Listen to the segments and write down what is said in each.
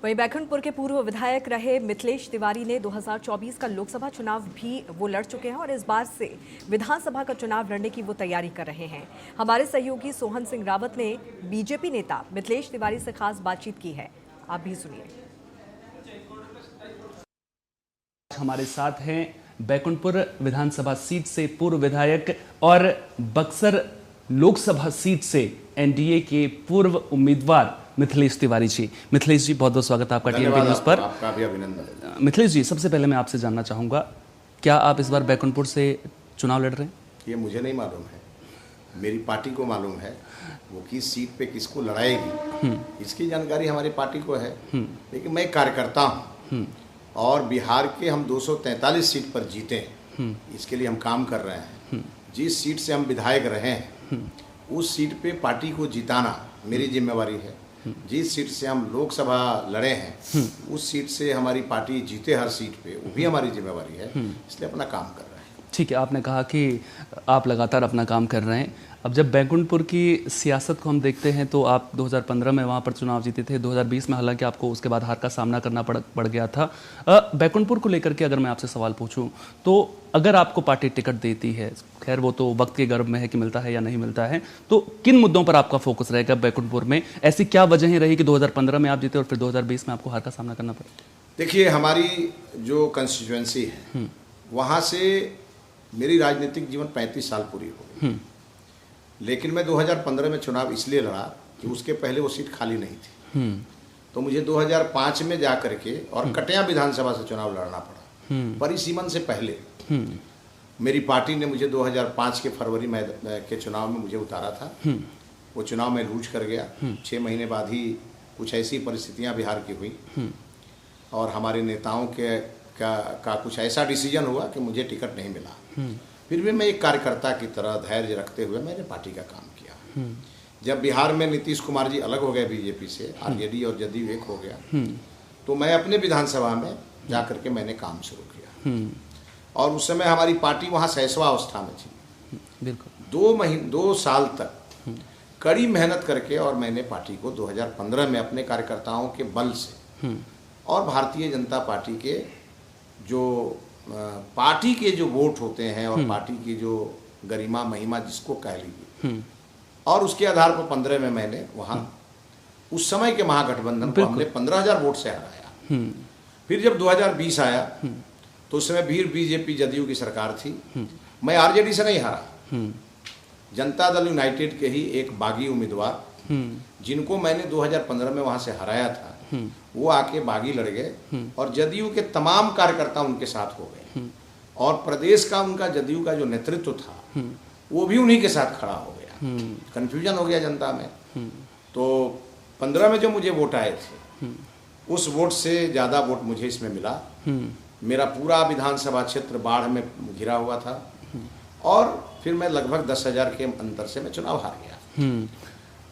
वहीं बैकुंठपुर के पूर्व विधायक रहे मिथिलेश तिवारी ने 2024 का लोकसभा चुनाव भी वो लड़ चुके हैं और इस बार से विधानसभा का चुनाव लड़ने की वो तैयारी कर रहे हैं। हमारे सहयोगी सोहन सिंह रावत ने बीजेपी नेता मिथिलेश तिवारी से खास बातचीत की है, आप भी सुनिए। हमारे साथ हैं बैकुंठपुर विधानसभा सीट से पूर्व विधायक और बक्सर लोकसभा सीट से एनडीए के पूर्व उम्मीदवार मिथिलेश तिवारी जी। मिथिलेश जी, बहुत बहुत स्वागत है आपका टीएमपी न्यूज़ पर। आपका भी अभिनंदन। मिथिलेश जी, सबसे पहले मैं आपसे जानना चाहूँगा, क्या आप इस बार बैकुंठपुर से चुनाव लड़ रहे हैं? ये मुझे नहीं मालूम है, मेरी पार्टी को मालूम है वो किस सीट पे किसको लड़ाएगी, इसकी जानकारी हमारी पार्टी को है। लेकिन मैं कार्यकर्ता हूँ और बिहार के हम 243 सीट पर जीते, इसके लिए हम काम कर रहे हैं। जिस सीट से हम विधायक रहे हैं उस सीट पे पार्टी को जिताना मेरी जिम्मेवारी है। जिस सीट से हम लोकसभा लड़े हैं उस सीट से हमारी पार्टी जीते हर सीट पे, वो भी हमारी जिम्मेवारी है, इसलिए अपना काम कर रहे हैं। ठीक है, आपने कहा कि आप लगातार अपना काम कर रहे हैं। अब जब बैकुंठपुर की सियासत को हम देखते हैं तो आप 2015 में वहाँ पर चुनाव जीते थे, 2020 में हालांकि आपको उसके बाद हार का सामना करना पड़ गया था। बैकुंठपुर को लेकर के अगर मैं आपसे सवाल पूछूं तो अगर आपको पार्टी टिकट देती है, खैर वो तो वक्त के गर्भ में है कि मिलता है या नहीं मिलता है, तो किन मुद्दों पर आपका फोकस रहेगा बैकुंठपुर में? ऐसी क्या वजहें रही कि 2015 में आप जीते और फिर 2020 में आपको हार का सामना करना पड़ा? देखिए, हमारी जो कंस्टिट्यूएंसी है वहाँ से मेरी राजनीतिक जीवन 35 साल पूरी हो गई। लेकिन मैं 2015 में चुनाव इसलिए लड़ा कि उसके पहले वो सीट खाली नहीं थी। तो मुझे 2005 में जा करके और कटिया विधानसभा से चुनाव लड़ना पड़ा। परिसीमन से पहले मेरी पार्टी ने मुझे 2005 के फरवरी में के चुनाव में मुझे उतारा था। वो चुनाव में लूज कर गया। 6 महीने बाद ही कुछ ऐसी परिस्थितियां बिहार की हुई और हमारे नेताओं का कुछ ऐसा डिसीजन हुआ कि मुझे टिकट नहीं मिला। फिर भी मैं एक कार्यकर्ता की तरह धैर्य रखते हुए मैंने पार्टी का काम किया। जब बिहार में नीतीश कुमार जी अलग हो गए बीजेपी से, आरजेडी और जदयू एक हो गया, तो मैं अपने विधानसभा में जा करके मैंने काम शुरू किया। और उस समय हमारी पार्टी वहाँ शैशवा अवस्था में थी। बिल्कुल 2 साल तक कड़ी मेहनत करके और मैंने पार्टी को 2015 में अपने कार्यकर्ताओं के बल से और भारतीय जनता पार्टी के जो वोट होते हैं और पार्टी की जो गरिमा महिमा जिसको कह लीजिए, और उसके आधार पर 15 में मैंने वहाँ उस समय के महागठबंधन को हमने 15,000 वोट से हराया। फिर जब 2020 आया तो उस समय भी बीजेपी जदयू की सरकार थी। मैं आरजेडी से नहीं हारा, जनता दल यूनाइटेड के ही एक बागी उम्मीदवार जिनको मैंने 2015 में वहाँ से हराया था, वो आके बागी लड़ गए और जदयू के तमाम कार्यकर्ता उनके साथ हो गए और प्रदेश का उनका जदयू का जो नेतृत्व था वो भी उन्हीं के साथ खड़ा हो गया। कंफ्यूजन हो गया जनता में। तो 15 में जो मुझे वोट आए थे उस वोट से ज़्यादा वोट मुझे इसमें मिला। मेरा पूरा विधानसभा क्षेत्र बाढ़ में घिरा हुआ था और फिर मैं लगभग 10,000 के अंतर से मैं चुनाव हार गया।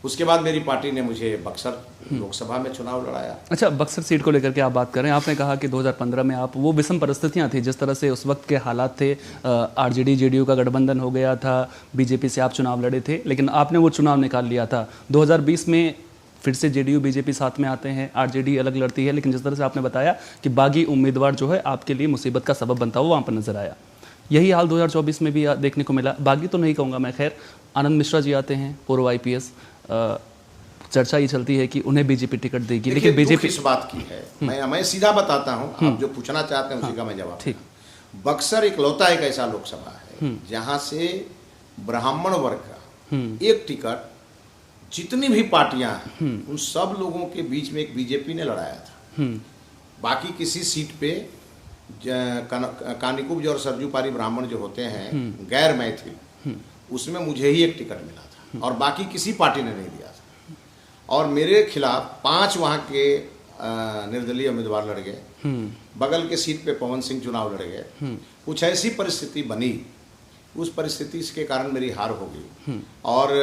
उसके बाद मेरी पार्टी ने मुझे बक्सर लोकसभा में चुनाव लड़ाया। अच्छा, बक्सर सीट को लेकर के आप बात करें, आपने कहा कि 2015 में आप वो विषम परिस्थितियां थी, जिस तरह से उस वक्त के हालात थे, आरजेडी जेडीयू का गठबंधन हो गया था, बीजेपी से आप चुनाव लड़े थे, लेकिन आपने वो चुनाव निकाल लिया था। 2020 में फिर से जेडीयू बीजेपी साथ में आते हैं, आरजेडी अलग लड़ती है, लेकिन जिस तरह से आपने बताया कि बागी उम्मीदवार जो है आपके लिए मुसीबत का सबब बनता हुआ वहाँ पर नजर आया। यही हाल 2024 में भी देखने को मिला। बागी तो नहीं कहूँगा मैं, खैर आनंद मिश्रा जी आते हैं, पूर्व आईपीएस, चर्चा ये चलती है कि उन्हें बीजेपी टिकट देगी, लेकिन बीजेपी इस बात की है। मैं सीधा बताता हूँ, आप जो पूछना चाहते हैं उसी का मैं जवाब। ठीक, बक्सर इकलौता एक ऐसा लोकसभा है जहाँ से ब्राह्मण वर्ग का एक टिकट जितनी भी पार्टियां हैं उन सब लोगों के बीच में एक बीजेपी ने लड़ाया था। बाकी किसी सीट पे कानिकुब्ज और सरजूपारी ब्राह्मण जो होते हैं गैर मैथिल, उसमें मुझे ही एक टिकट मिला था और बाकी किसी पार्टी ने नहीं दिया था। और मेरे खिलाफ 5 वहाँ के निर्दलीय उम्मीदवार लड़ गए। बगल के सीट पे पवन सिंह चुनाव लड़ गए। कुछ ऐसी परिस्थिति बनी, उस परिस्थिति के कारण मेरी हार हो गई और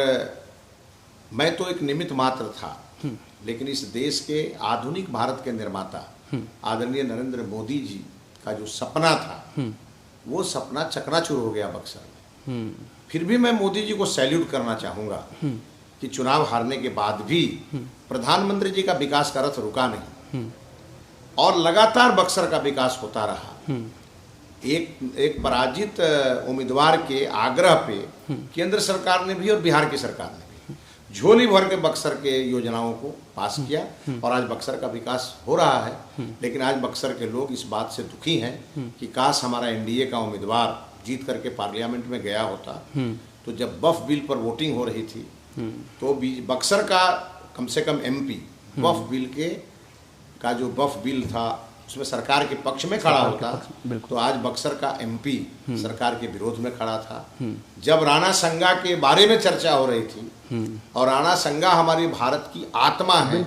मैं तो एक निमित्त मात्र था, लेकिन इस देश के आधुनिक भारत के निर्माता आदरणीय नरेंद्र मोदी जी का जो सपना था वो सपना चकनाचूर हो गया बक्सर में। फिर भी मैं मोदी जी को सैल्यूट करना चाहूँगा कि चुनाव हारने के बाद भी प्रधानमंत्री जी का विकास का रथ रुका नहीं। और लगातार बक्सर का विकास होता रहा। एक पराजित उम्मीदवार के आग्रह पे केंद्र सरकार ने भी और बिहार की सरकार ने भी झोली भर के बक्सर के योजनाओं को पास किया और आज बक्सर का विकास हो रहा है। लेकिन आज बक्सर के लोग इस बात से दुखी हैं कि काश हमारा एनडीए का उम्मीदवार जीत करके पार्लियामेंट में गया होता, तो जब वक्फ बिल पर वोटिंग हो रही थी तो बक्सर का कम से कम एमपी वक्फ बिल का जो वक्फ बिल था उसमें सरकार के पक्ष में खड़ा होता, तो आज बक्सर का एमपी सरकार के विरोध में खड़ा था। जब राणा संगा के बारे में चर्चा हो रही थी और राणा संगा हमारी भारत की आत्मा है,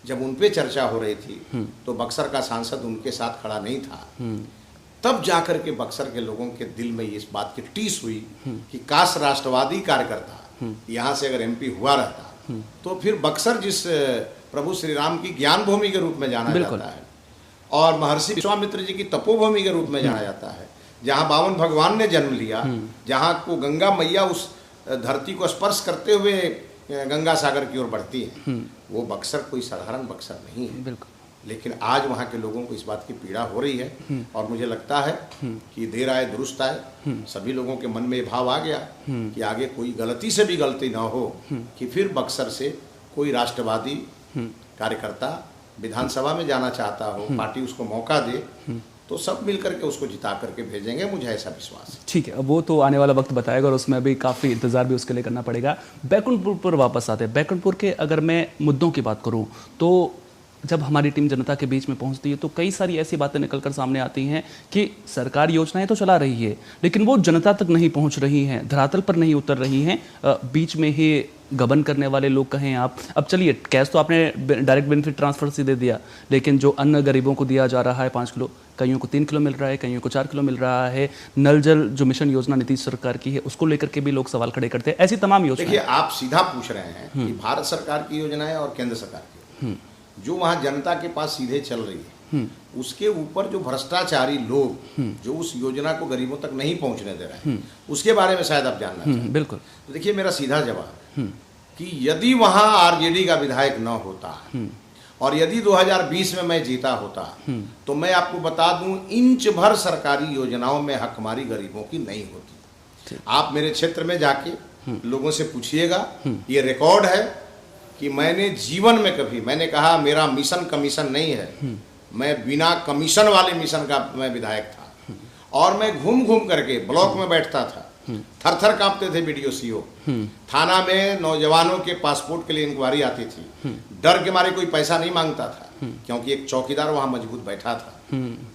जब उन पे चर्चा हो रही थी तो बक्सर का सांसद उनके साथ खड़ा नहीं था। तब जाकर के बक्सर के लोगों के दिल में इस बात की टीस हुई कि काश राष्ट्रवादी कार्यकर्ता यहाँ से अगर एमपी हुआ रहता तो फिर बक्सर जिस प्रभु श्री राम की ज्ञान भूमि के रूप में जाना जाता है और महर्षि विश्वामित्र जी की तपोभूमि के रूप में जाना जाता है, जहाँ 52 भगवान ने जन्म लिया, जहाँ को गंगा मैया उस धरती को स्पर्श करते हुए गंगा सागर की ओर बढ़ती है, वो बक्सर कोई साधारण बक्सर नहीं है। लेकिन आज वहाँ के लोगों को इस बात की पीड़ा हो रही है और मुझे लगता है कि देर आए दुरुस्त आए। सभी लोगों के मन में ये भाव आ गया कि आगे कोई गलती से भी गलती ना हो कि फिर बक्सर से कोई राष्ट्रवादी कार्यकर्ता विधानसभा में जाना चाहता हो, पार्टी उसको मौका दे तो सब मिलकर के उसको जिता करके भेजेंगे, मुझे ऐसा विश्वास है। ठीक है, अब वो तो आने वाला वक्त बताएगा और उसमें अभी काफ़ी इंतजार भी उसके लिए करना पड़ेगा। बैकुंठपुर पर वापस आते हैं। बैकुंठपुर के अगर मैं मुद्दों की बात करूं तो जब हमारी टीम जनता के बीच में पहुंचती है तो कई सारी ऐसी बातें निकलकर सामने आती हैं कि सरकार योजनाएं तो चला रही है लेकिन वो जनता तक नहीं पहुंच रही हैं, धरातल पर नहीं उतर रही हैं। बीच में ही गबन करने वाले लोग कहें आप। अब चलिए, कैश तो आपने डायरेक्ट बेनिफिट ट्रांसफर से दे दिया, लेकिन जो अन्न गरीबों को दिया जा रहा है 5 किलो, कईयों को 3 किलो मिल रहा है, कईयों को 4 किलो मिल रहा है। नल जल जो मिशन योजना नीतीश सरकार की है उसको लेकर के भी लोग सवाल खड़े करते हैं। ऐसी तमाम योजना। देखिए, आप सीधा पूछ रहे हैं कि भारत सरकार की योजनाएं और केंद्र सरकार की जो वहाँ जनता के पास सीधे चल रही है उसके ऊपर जो भ्रष्टाचारी लोग जो उस योजना को गरीबों तक नहीं पहुंचने दे रहे हैं उसके बारे में शायद आप जानना चाहते हैं। बिल्कुल। तो देखिए, मेरा सीधा जवाब कि यदि वहाँ आरजेडी का विधायक न होता और यदि 2020 में मैं जीता होता तो मैं आपको बता दूं इंच भर सरकारी योजनाओं में हकमारी गरीबों की नहीं होती। आप मेरे क्षेत्र में जाके लोगों से पूछिएगा, ये रिकॉर्ड है कि मैंने जीवन में कभी, मैंने कहा मेरा मिशन कमीशन नहीं है, मैं बिना कमीशन वाले मिशन का मैं विधायक था और मैं घूम घूम करके ब्लॉक में बैठता था, थर थर कांपते थे बीडीओ सीओ, थाना में नौजवानों के पासपोर्ट के लिए इंक्वायरी आती थी, डर के मारे कोई पैसा नहीं मांगता था क्योंकि एक चौकीदार वहां मजबूत बैठा था।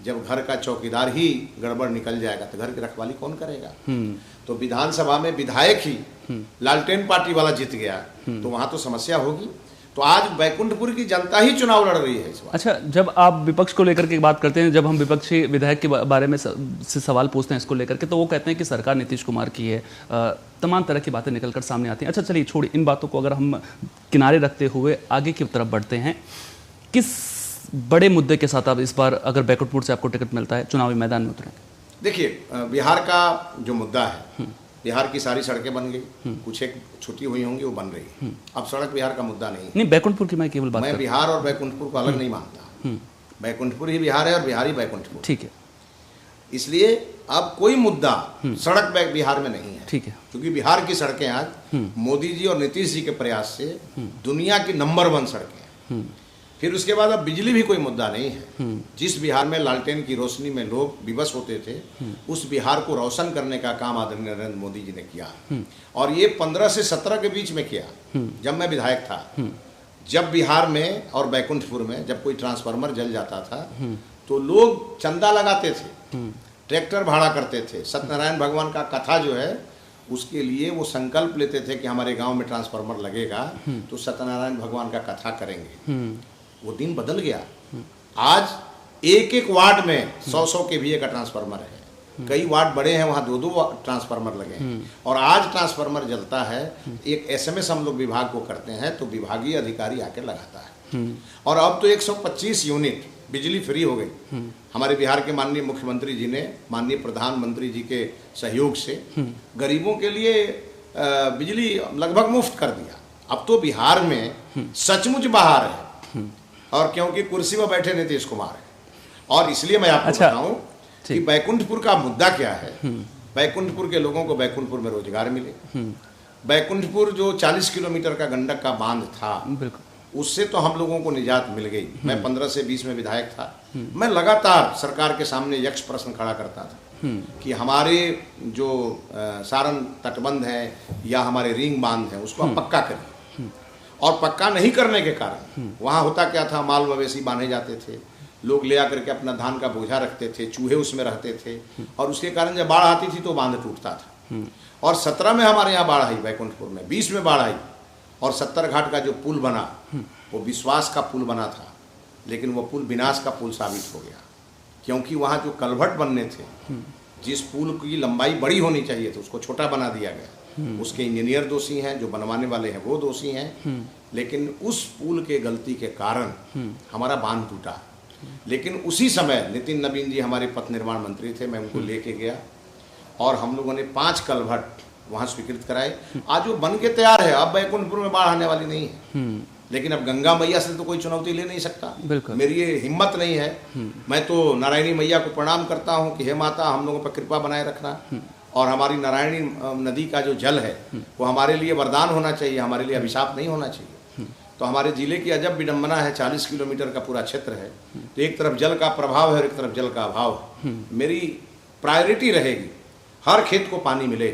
जब घर का चौकीदार ही गड़बड़ निकल जाएगा तो घर की रखवाली कौन करेगा। तो विधानसभा में विधायक ही लालटेन पार्टी वाला जीत गया तो वहां तो समस्या होगी। तो आज बैकुंठपुर की जनता ही चुनाव लड़ रही है इस बार। अच्छा, जब आप विपक्ष को लेकर के बात करते हैं, जब हम विपक्षी विधायक के बारे में से सवाल पूछते हैं इसको लेकर के, तो वो कहते हैं कि सरकार नीतीश कुमार की है, तमाम तरह की बातें निकलकर सामने आती हैं। अच्छा चलिए, छोड़िए इन बातों को, अगर हम किनारे रखते हुए आगे की तरफ बढ़ते हैं, किस बड़े मुद्दे के साथ आप इस बार अगर बैकुंठपुर से आपको टिकट मिलता है चुनावी मैदान में उतरेंगे? देखिए, बिहार का जो मुद्दा है, बिहार की सारी सड़कें बन गई, कुछ एक छुट्टी हुई होंगी वो बन रही। अब सड़क बिहार का मुद्दा नहीं है। नहीं, बैकुंठपुर की मैं केवल बात मैं बिहार और बैकुंठपुर को अलग नहीं मानता। बैकुंठपुर ही बिहार है और बिहार ही बैकुंठपुर। ठीक है। इसलिए अब कोई मुद्दा सड़क बिहार में नहीं है। ठीक है। क्योंकि बिहार की सड़कें आज मोदी जी और नीतीश जी के प्रयास से दुनिया की नंबर 1 सड़कें हैं। फिर उसके बाद अब बिजली भी कोई मुद्दा नहीं है। जिस बिहार में लालटेन की रोशनी में लोग विवश होते थे, उस बिहार को रोशन करने का काम आदरणीय नरेंद्र मोदी जी ने किया और ये 15 से 17 के बीच में किया जब मैं विधायक था। जब बिहार में और बैकुंठपुर में जब कोई ट्रांसफार्मर जल जाता था तो लोग चंदा लगाते थे, ट्रैक्टर भाड़ा करते थे। सत्यनारायण भगवान का कथा जो है उसके लिए वो संकल्प लेते थे कि हमारे गांव में ट्रांसफार्मर लगेगा तो सत्यनारायण भगवान का कथा करेंगे। वो दिन बदल गया। आज एक वार्ड में 100 केवीए का ट्रांसफार्मर है। कई वार्ड बड़े हैं, वहाँ 2-2 ट्रांसफार्मर लगे हैं और आज ट्रांसफार्मर जलता है, एक SMS हम लोग विभाग को करते हैं तो विभागीय अधिकारी आकर लगाता है। और अब तो 125 यूनिट बिजली फ्री हो गई। हमारे बिहार के माननीय मुख्यमंत्री जी ने माननीय प्रधानमंत्री जी के सहयोग से गरीबों के लिए बिजली लगभग मुफ्त कर दिया। अब तो बिहार में सचमुच बहार है और क्योंकि कुर्सी पर बैठे नीतीश कुमार है, और इसलिए मैं आपको अच्छा, बताऊं कि बैकुंठपुर का मुद्दा क्या है। बैकुंठपुर के लोगों को बैकुंठपुर में रोजगार मिले। बैकुंठपुर जो 40 किलोमीटर का गंडक का बांध था, बिल्कुल, उससे तो हम लोगों को निजात मिल गई। मैं 15 से 20 में विधायक था। मैं लगातार सरकार के सामने यक्ष प्रश्न खड़ा करता था कि हमारे जो सारण तटबंध है या हमारे रिंग बांध है उसको आप पक्का करें। और पक्का नहीं करने के कारण वहाँ होता क्या था, माल मवेशी बांधे जाते थे, लोग ले आकर के अपना धान का बोझा रखते थे, चूहे उसमें रहते थे, और उसके कारण जब बाढ़ आती थी तो बांध टूटता था। और 17 में हमारे यहाँ बाढ़ आई, बैकुंठपुर में 20 में बाढ़ आई, और 70 घाट का जो पुल बना वो विश्वास का पुल बना था, लेकिन वो पुल विनाश का पुल साबित हो गया। क्योंकि वहाँ जो कलभट बनने थे, जिस पुल की लंबाई बड़ी होनी चाहिए थी उसको छोटा बना दिया गया। उसके इंजीनियर दोषी हैं, जो बनवाने वाले हैं वो दोषी हैं, लेकिन उस पुल के गलती के कारण हमारा बांध टूटा। लेकिन उसी समय नितिन नवीन जी हमारे पथ निर्माण मंत्री थे, मैं उनको लेके गया और हम लोगों ने 5 कलभट वहाँ स्वीकृत कराए। आज वो बन के तैयार है। अब बैकुंठपुर में बाढ़ आने वाली नहीं है, लेकिन अब गंगा मैया से तो कोई चुनौती ले नहीं सकता। मेरी ये हिम्मत नहीं है। मैं तो नारायणी मैया को प्रणाम करता हूँ कि हे माता, हम लोगों पर कृपा बनाए रखना, और हमारी नारायणी नदी का जो जल है वो हमारे लिए वरदान होना चाहिए, हमारे लिए अभिशाप नहीं होना चाहिए। तो हमारे जिले की अजब विडम्बना है, 40 किलोमीटर का पूरा क्षेत्र है, तो एक तरफ जल का प्रभाव है और एक तरफ जल का अभाव है। मेरी प्रायोरिटी रहेगी हर खेत को पानी मिले,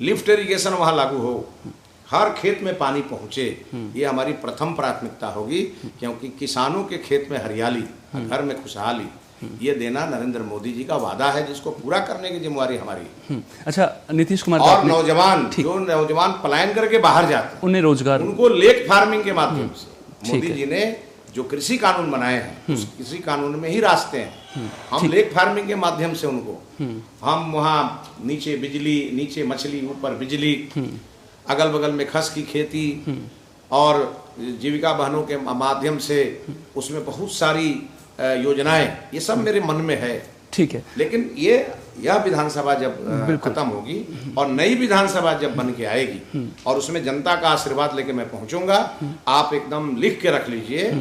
लिफ्ट इरिगेशन वहाँ लागू हो, हर खेत में पानी पहुँचे, ये हमारी प्रथम प्राथमिकता होगी। क्योंकि किसानों के खेत में हरियाली, घर में खुशहाली, ये देना नरेंद्र मोदी जी का वादा है, जिसको पूरा करने की जिम्मेवारी हमारी है। अच्छा नीतीश कुमार, और नौजवान जो नौजवान पलायन करके बाहर जाते हैं उन्हें रोजगार, उनको लेक फार्मिंग के माध्यम से मोदी जी ने जो कृषि कानून बनाए हैं, उस कृषि कानून में ही रास्ते हैं। हम लेक फार्मिंग के माध्यम से उनको, हम वहाँ नीचे बिजली, नीचे मछली, ऊपर बिजली, अगल बगल में खस की खेती और जीविका बहनों के माध्यम से उसमें बहुत सारी योजनाएं, ये सब मेरे मन में है। ठीक है, लेकिन यह विधानसभा जब खत्म होगी और नई विधानसभा जब बन के आएगी और उसमें जनता का आशीर्वाद लेके मैं पहुंचूंगा, आप एकदम लिख के रख लीजिए,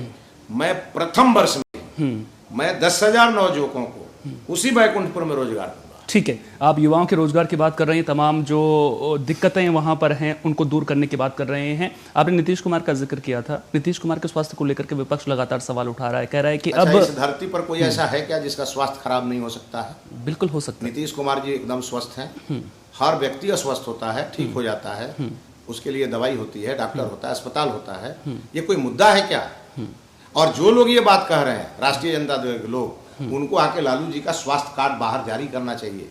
मैं प्रथम वर्ष में मैं 10,000 नवयुवकों को उसी बैकुंठपुर में रोजगार दूंगा। ठीक है, आप युवाओं के रोजगार की बात कर रहे हैं, तमाम जो दिक्कतें वहां पर हैं उनको दूर करने की बात कर रहे हैं। आपने नीतीश कुमार का जिक्र किया था, नीतीश कुमार के स्वास्थ्य को लेकर के विपक्ष लगातार सवाल उठा रहा है, कह रहा है कि अब इस धरती पर कोई ऐसा है क्या जिसका स्वास्थ्य खराब नहीं हो सकता है? बिल्कुल हो सकता है। नीतीश कुमार जी एकदम स्वस्थ हैं। हर व्यक्ति अस्वस्थ होता है, ठीक हो जाता है, उसके लिए दवाई होती है, डॉक्टर होता है, अस्पताल होता है। ये कोई मुद्दा है क्या? और जो लोग ये बात कह रहे हैं, राष्ट्रीय जनता दल के लोग, उनको आके लालू जी का स्वास्थ्य कार्ड बाहर जारी करना चाहिए।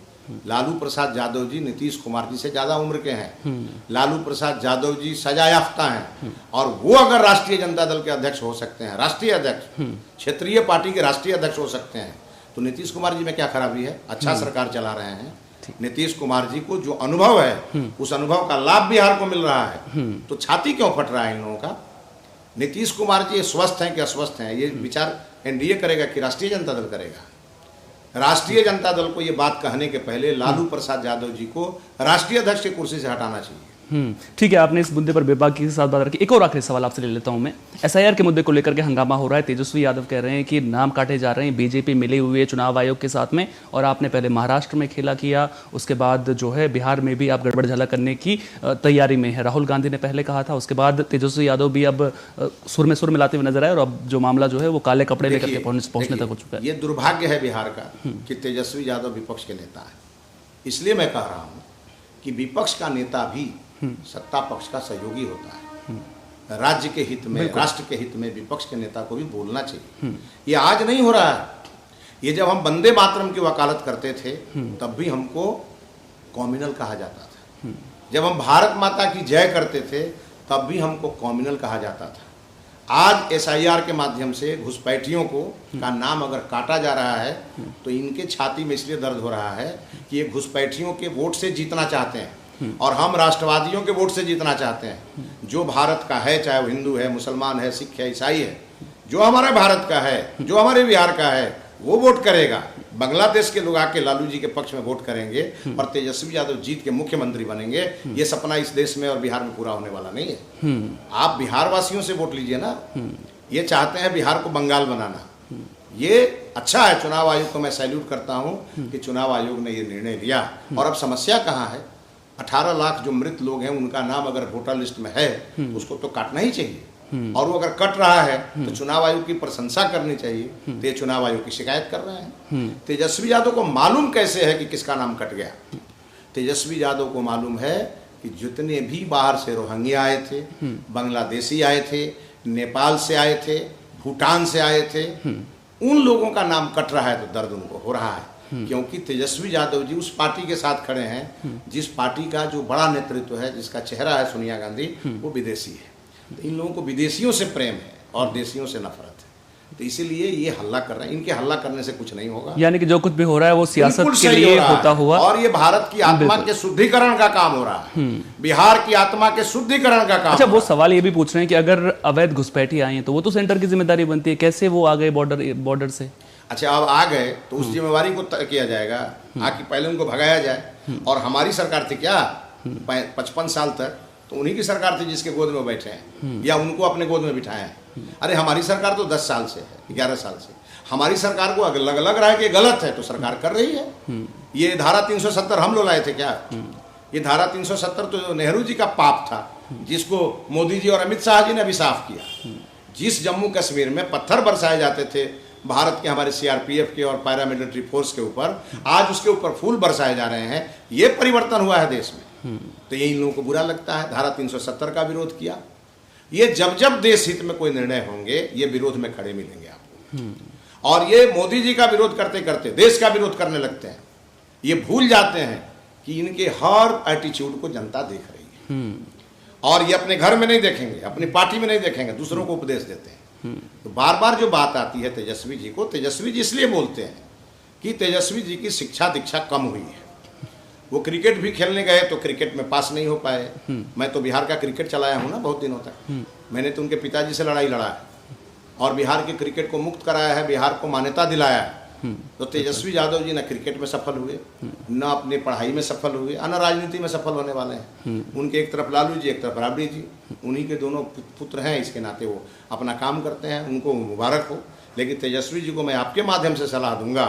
लालू प्रसाद यादव जी नीतीश कुमार जी से ज्यादा उम्र के हैं। लालू प्रसाद यादव जी सजा याफ्ता हैं, और वो अगर राष्ट्रीय जनता दल के अध्यक्ष हो सकते हैं, राष्ट्रीय अध्यक्ष, क्षेत्रीय पार्टी के राष्ट्रीय अध्यक्ष हो सकते हैं, तो नीतीश कुमार जी में क्या खराबी है? अच्छा सरकार चला रहे हैं। नीतीश कुमार जी को जो अनुभव है, उस अनुभव का लाभ बिहार को मिल रहा है, तो छाती क्यों फट रहा है इन लोगों का? नीतीश कुमार जी स्वस्थ हैं कि अस्वस्थ हैं, ये विचार एनडीए करेगा कि राष्ट्रीय जनता दल करेगा? राष्ट्रीय जनता दल को ये बात कहने के पहले लालू प्रसाद यादव जी को राष्ट्रीय अध्यक्ष की कुर्सी से हटाना चाहिए। ठीक है, आपने इस मुद्दे पर बेबाकी के साथ बात रखी। एक और आखिरी सवाल आपसे ले लेता हूं मैं। एसआईआर के मुद्दे को लेकर के हंगामा हो रहा है, तेजस्वी यादव कह रहे हैं कि नाम काटे जा रहे हैं, बीजेपी मिली हुई है चुनाव आयोग के साथ में, और आपने पहले महाराष्ट्र में खेला किया, उसके बाद जो है बिहार में भी आप गड़बड़ झला करने की तैयारी में है। राहुल गांधी ने पहले कहा था, उसके बाद तेजस्वी यादव भी अब सुर में सुर मिलाते हुए नजर आए, और अब जो मामला जो है वो काले कपड़े लेकर के पहुंचने तक हो चुका है। ये दुर्भाग्य है बिहार का कि तेजस्वी यादव विपक्ष के नेता है। इसलिए मैं कह रहा हूँ कि विपक्ष का नेता भी सत्ता पक्ष का सहयोगी होता है। राज्य के हित में, राष्ट्र के हित में विपक्ष के नेता को भी बोलना चाहिए। ये आज नहीं हो रहा है। ये जब हम वंदे मातरम की वकालत करते थे तब भी हमको कॉम्युनल कहा जाता था। जब हम भारत माता की जय करते थे तब भी हमको कॉम्युनल कहा जाता था। आज एसआईआर के माध्यम से घुसपैठियों को का नाम अगर काटा जा रहा है तो इनके छाती में इसलिए दर्द हो रहा है कि ये घुसपैठियों के वोट से जीतना चाहते हैं और हम राष्ट्रवादियों के वोट से जीतना चाहते हैं। जो भारत का है, चाहे वो हिंदू है, मुसलमान है, सिख है, ईसाई है, जो हमारे भारत का है, जो हमारे बिहार का है, वो वोट करेगा। बांग्लादेश के लोग आके लालू जी के पक्ष में वोट करेंगे और तेजस्वी यादव जीत के मुख्यमंत्री बनेंगे। ये सपना इस देश में और बिहार में पूरा होने वाला नहीं है। आप बिहार वासियों से वोट लीजिए ना। ये चाहते हैं बिहार को बंगाल बनाना। ये अच्छा है, चुनाव आयोग को मैं सैल्यूट करता हूँ कि चुनाव आयोग ने ये निर्णय लिया। और अब समस्या कहाँ है? 18 लाख जो मृत लोग हैं उनका नाम अगर वोटर लिस्ट में है तो उसको तो काटना ही चाहिए, और वो अगर कट रहा है तो चुनाव आयोग की प्रशंसा करनी चाहिए। तो ये चुनाव आयोग की शिकायत कर रहे हैं। तेजस्वी यादव को मालूम कैसे है कि किसका नाम कट गया? तेजस्वी यादव को मालूम है कि जितने भी बाहर से रोहिंग्या आए थे, बांग्लादेशी आए थे, नेपाल से आए थे, भूटान से आए थे, उन लोगों का नाम कट रहा है तो दर्द उनको हो रहा है। क्योंकि तेजस्वी यादव जी उस पार्टी के साथ खड़े हैं जिस पार्टी का जो बड़ा नेतृत्व है, जिसका चेहरा है सोनिया गांधी, वो विदेशी है। तो इन लोगों को विदेशियों से प्रेम है और देशियों से नफरत है। तो इसीलिए ये हल्ला कर रहे हैं। इनके हल्ला करने से कुछ नहीं होगा। यानी कि जो कुछ भी हो रहा है वो सियासत बिल्कुल के सही लिए हो रहा होता है। हुआ, और ये भारत की आत्मा के शुद्धिकरण का काम हो रहा है। बिहार की आत्मा के शुद्धिकरण का काम। अच्छा, हो वो रहा है। सवाल ये भी पूछ रहे हैं कि अगर अवैध घुसपैठी आई हैं तो वो तो सेंटर की जिम्मेदारी बनती है, कैसे वो आ गए बॉर्डर से? अच्छा, अब आ गए तो उस जिम्मेवारी को तय किया जाएगा, आकि पहले उनको भगाया जाए। और हमारी सरकार थी क्या 55 साल तक? तो उन्हीं की सरकार थी जिसके गोद में बैठे हैं या उनको अपने गोद में बिठाए हैं। अरे हमारी सरकार तो 10 साल से है, 11 साल से। हमारी सरकार को अगर लग रहा है कि गलत है तो सरकार कर रही है। ये धारा 370 हम लोग लाए थे क्या? ये धारा 370 तो नेहरू जी का पाप था, जिसको मोदी जी और अमित शाह जी ने भी साफ किया। जिस जम्मू कश्मीर में पत्थर बरसाए जाते थे भारत के, हमारे सीआरपीएफ के और पैरामिलिट्री फोर्स के ऊपर, आज उसके ऊपर फूल बरसाए जा रहे हैं। ये परिवर्तन हुआ है देश में। तो ये इन लोगों को बुरा लगता है। धारा 370 का विरोध किया। ये जब जब देश हित में कोई निर्णय होंगे ये विरोध में खड़े मिलेंगे आपको। और ये मोदी जी का विरोध करते करते देश का विरोध करने लगते हैं। ये भूल जाते हैं कि इनके हर एटीट्यूड को जनता देख रही है। और ये अपने घर में नहीं देखेंगे, अपनी पार्टी में नहीं देखेंगे, दूसरों को उपदेश देते हैं। तो बार बार जो बात आती है तेजस्वी जी को, तेजस्वी जी इसलिए बोलते हैं कि तेजस्वी जी की शिक्षा दीक्षा कम हुई है। वो क्रिकेट भी खेलने गए तो क्रिकेट में पास नहीं हो पाए। मैं तो बिहार का क्रिकेट चलाया हूँ ना बहुत दिनों तक। मैंने तो उनके पिताजी से लड़ाई लड़ा है और बिहार के क्रिकेट को मुक्त कराया है, बिहार को मान्यता दिलाया है। तो तेजस्वी यादव जी न क्रिकेट में सफल हुए, न अपनी पढ़ाई में सफल हुए, न राजनीति में सफल होने वाले हैं। उनके एक तरफ लालू जी, एक तरफ राबड़ी जी, उन्हीं के दोनों पुत्र हैं। इसके नाते वो अपना काम करते हैं, उनको मुबारक हो। लेकिन तेजस्वी जी को मैं आपके माध्यम से सलाह दूंगा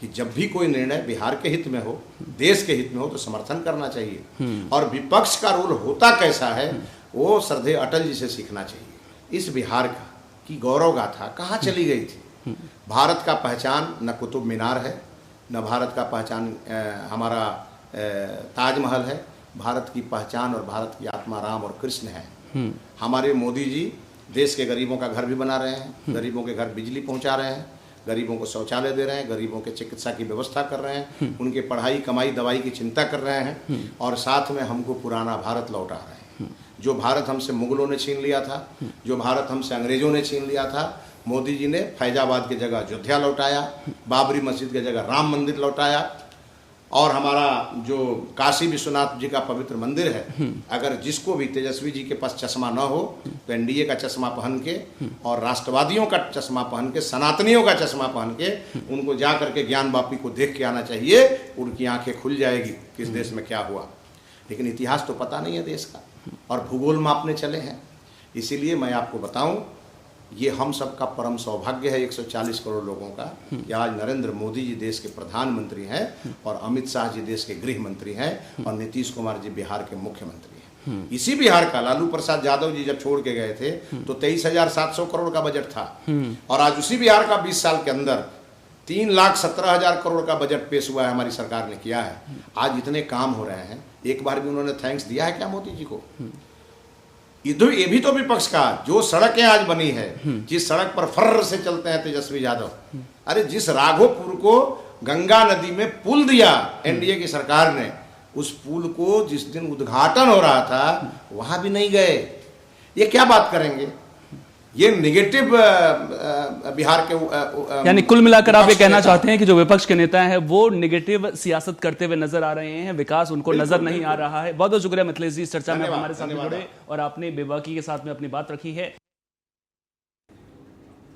कि जब भी कोई निर्णय बिहार के हित में हो, देश के हित में हो, तो समर्थन करना चाहिए। और विपक्ष का रोल होता कैसा है वो श्रद्धेय अटल जी से सीखना चाहिए। इस बिहार की गौरव गाथा कहाँ चली गई थी? भारत का पहचान न कुतुब मीनार है, न भारत का पहचान हमारा ताजमहल है। भारत की पहचान और भारत की आत्मा राम और कृष्ण है। हमारे मोदी जी देश के गरीबों का घर भी बना रहे हैं, गरीबों के घर बिजली पहुंचा रहे हैं, गरीबों को शौचालय दे रहे हैं, गरीबों के चिकित्सा की व्यवस्था कर रहे हैं, उनके पढ़ाई कमाई दवाई की चिंता कर रहे हैं। और साथ में हमको पुराना भारत लौटा रहे हैं। जो भारत हमसे मुगलों ने छीन लिया था, जो भारत हमसे अंग्रेजों ने छीन लिया था, मोदी जी ने फैजाबाद की जगह अयोध्या लौटाया, बाबरी मस्जिद की जगह राम मंदिर लौटाया। और हमारा जो काशी विश्वनाथ जी का पवित्र मंदिर है, अगर जिसको भी तेजस्वी जी के पास चश्मा न हो तो एनडीए का चश्मा पहन के और राष्ट्रवादियों का चश्मा पहन के, सनातनियों का चश्मा पहन के उनको जा करके ज्ञान वापी को देख के आना चाहिए। उनकी आंखें खुल जाएगी किस देश में क्या हुआ। लेकिन इतिहास तो पता नहीं है देश का, और भूगोल मापने चले हैं। इसीलिए मैं आपको बताऊं, ये हम सबका परम सौभाग्य है 140 करोड़ लोगों का कि आज नरेंद्र मोदी जी देश के प्रधानमंत्री हैं और अमित शाह जी देश के गृह मंत्री हैं और नीतीश कुमार जी बिहार के मुख्यमंत्री हैं। इसी बिहार का लालू प्रसाद यादव जी जब छोड़ के गए थे तो 23,700 करोड़ का बजट था, और आज उसी बिहार का 20 साल के अंदर 3,17,000 करोड़ का बजट पेश हुआ है, हमारी सरकार ने किया है। आज इतने काम हो रहे हैं, एक बार भी उन्होंने थैंक्स दिया है क्या मोदी जी को? ये भी तो विपक्ष का, जो सड़कें आज बनी है, जिस सड़क पर फर्र से चलते हैं तेजस्वी यादव, अरे जिस राघोपुर को गंगा नदी में पुल दिया एनडीए की सरकार ने, उस पुल को जिस दिन उद्घाटन हो रहा था वहां भी नहीं गए। ये क्या बात करेंगे? ये निगेटिव बिहार के यानी कुल मिलाकर आप ये कहना चाहते हैं कि जो विपक्ष के नेता हैं वो निगेटिव सियासत करते हुए नजर आ रहे हैं, विकास उनको नजर नहीं आ रहा है। बहुत बहुत शुक्रिया मिथिलेश जी, इस चर्चा में हमारे साथ जुड़े और आपने बेबाकी के साथ में अपनी बात रखी है।